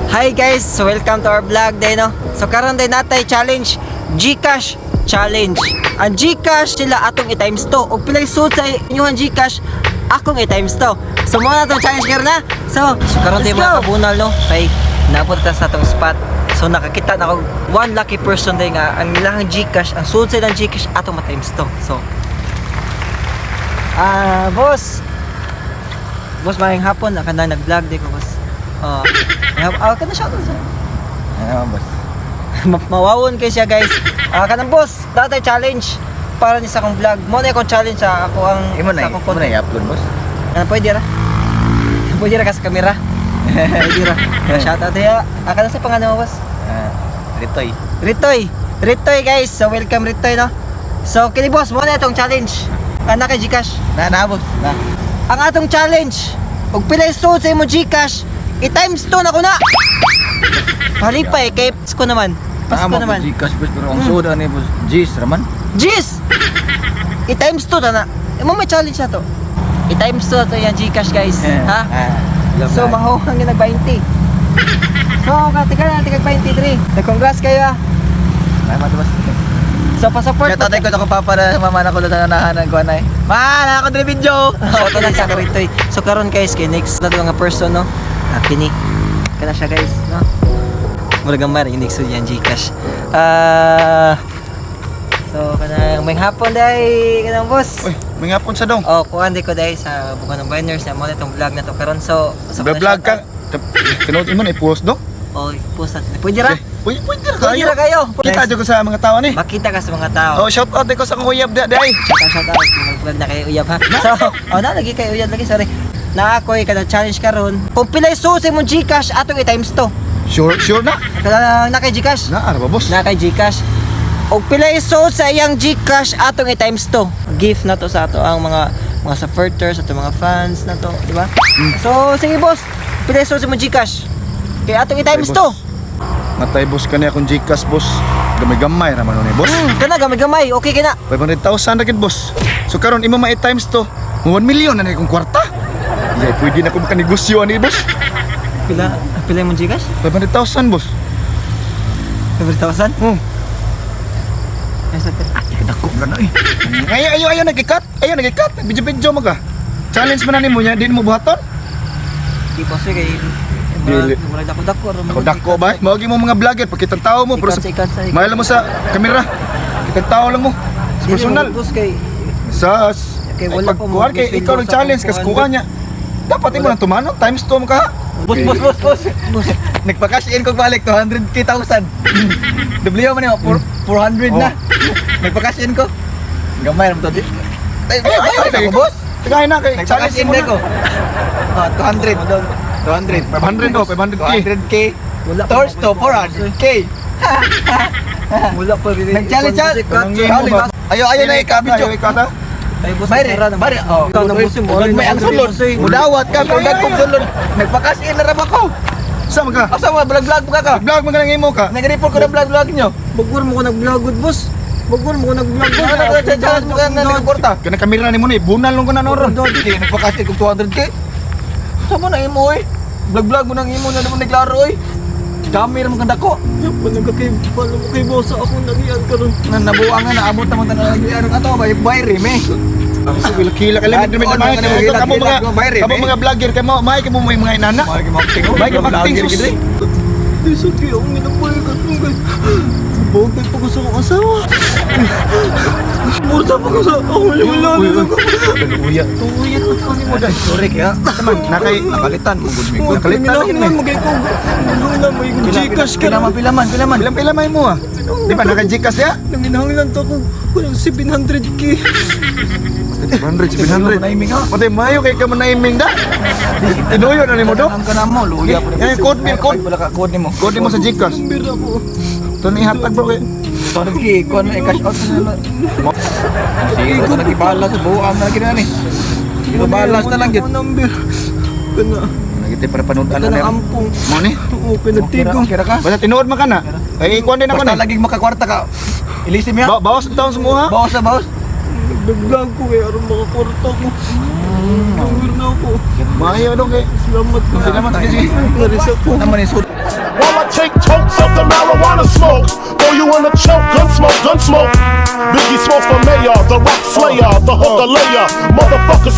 Hi guys, so welcome to our vlog day no. So karon day natay challenge, GCash challenge. Ang GCash sila atong i-times 2 og pilay suit sa inyong GCash akong i-times 2. So mo na tong challenge karon na. So karon day mga kabunal no. Kay naabot ta sa atong spot. So nakakita na ako one lucky person day nga ang ilang GCash, ang suit sa ilang GCash atong ma-times 2. So boss. Boss maayong hapon, nakanda nag-vlog day ko boss. Kana siya to. Boss. Mawawon kay siya guys. Kanang boss, datay challenge para ni sa akong vlog. Mo na akong challenge sa ako ang Imo na, sa akong imo na i-upload, boss. Pwede ra. Pwede ra ka sa kamera. Pwede ra. Shout out ya. Kana sa pangalan mo boss? Ritoy. Ritoy guys. So welcome Ritoy no. So kini boss, mo na itong challenge. Kana kay GCash. Na boss. Na. Ang atong challenge, og pilay suit sa imo GCash, i-times 2 na ko na. Palipay kay Pasko naman. Pasko naman. GCash, boss, pero ang soda ni boss, G's raman. Jeez! I-times 2 na na. Imo may challenge na to. I-times 2 to yung GCash guys. Ha? So mahuhang yung nag-20. So katigan natin kag-23. Nag-congrats kayo. Salamat, boss. So pa-support Kaya tatay ko na ko papara sa mama na ko na nahanan ko na eh. Ma, ako din video. Shout out lang sa Ritoy. So karon guys, kay next na to nga person no. Kini. Kana siya guys, no. Murag gamar yung next yan GCash. So kanang may hapon day kanang boss. Uy, may ngapon sa dong. Oh, kuan di ko day sa bukan ng banners na mo itong vlog na to karon. So Vlog ka. Tinood imo na i-post dong. Oh, post natin. Pwede ra? Pwede ra Pwede kayo. ra kayo. Kita ko sa mga tao ni. Makita ka sa mga tao. Oh, shout out ko sa akong uyab day. Shout out. Mag-vlog na kayo uyab ha. So, lagi kayo uyab lagi, sorry. Na ako'y kada challenge karon. Kung pilay susi mo GCash atong i-times 2. Sure na. Kada na kay GCash. Na ara ba, boss? Na kay GCash. Og pilay suit sa iyang GCash atong i-times 2. Gift na to sa ato ang mga supporters, ato mga fans na to, di ba? So, sige boss. Pilay suit sa mo GCash. Kaya atong i-times 2. Matay boss kani akong GCash, boss. Gamay-gamay raman ni boss. Kana gamay-gamay. Okay kina. 500,000 na gid, boss. So karon imo ma times to. 1 million na akong kwarta. Yeah, pwede na ko makanegosyo ani, boss. Pila mo GCash? 500,000, boss. 500,000? Yes, sir. Dako na eh. Ayo nagkikat. Video mo ka. Challenge man nimo nya, di mo buhaton. Di boss kay Dili. murag dako-dako. Dako ba? Mawagi mo mga vlogger pakitang tao mo pero mahal mo sa kamera. Kitang tao lang mo. Sa personal. Boss kay Sas. Kay wala pa mo. Kuha kay ikaw ng challenge kas kuha niya. Dapat mo nang tumano times 2 mo ka. Boss. Nagpa-cash in ko balik 200,000. W man ni 400 na. Nagpa-cash in ko. Gamay ram to di. Ay, boss. Tagay na kay challenge in ko. 200. 500 oh, 500k. Wala pa. Torch to 400k. Wala pa rin. Nag-challenge Ayo na ika-video. Ay boss, Bayre, oh. Ikaw na boss mo. May ang sulod. Mudawat ka, kung kong sulod. Nagpa-cash in na ram ako. Saan ka? Asa mo, vlog mo ka? Vlog mo ka nang imo ka? Nag-report ko na vlog nyo. Bagwar mo ko nag-vlog good boss. Bagwar mo ko nag-vlog boss. Challenge mo ka na nag-reporta. Kaya kamera ni mo ni, bunal lang ko na noro. Nagpa-cash in kong 200k. Saan mo na imo eh? Vlog mo nang imo na naman naglaro eh. Dami naman kang dako. Follow mo kay boss ako nagiyan karon. Nabuang nga naabot naman na naglaro ato ba bayre me. Kila kala medyo kamo mga vlogger kamo may kamo mga inana. May ka acting sus. Isot kayo ang minapoy ka tunggal. Bogay pa ko sa mga asawa. Murta pa ko sa wala na ko. Uya to ni mo dai. Sorry kaya. Teman nakay nakalitan mo gud mi. Nakalitan na magay ko. Nang na may GCash ka. Pilaman mo ah. Di ba naka GCash ya? Nang ginahanglan to ko. Kulang 700k. 700. Pati mayo kay ka man naiming da. Tinuyo na nimo do. Ang kana mo luya po. Code wala ka code nimo. Code mo sa GCash. Bira po. Ito na ihatag bro kay. Sorry ki, kon na cash out na. Sige, ko nagibala sa buwan na gina ni. Ito balas na lang gid. Number. Kana. Nagiti para panudan Kana na. ampong. Mo ni? Oo, pinagtigong. Kira ka. Basta tinuod man kana. Ay ikuan din ako Basta ni. laging makakwarta ka. Ilisim ya. Bawas ang taon sa muha. Bawas na bawas. nag-vlog ko kaya aron makakwarta ko. Nangwir na ako. Mayo dong kay. Salamat ka. Salamat sige. Narisa ko. Naman ni sud. While I take totes of the marijuana smoke, throw you in a choke, gun smoke. Biggie Smalls for mayor, the rock slayer, the hooker layer, motherfucker.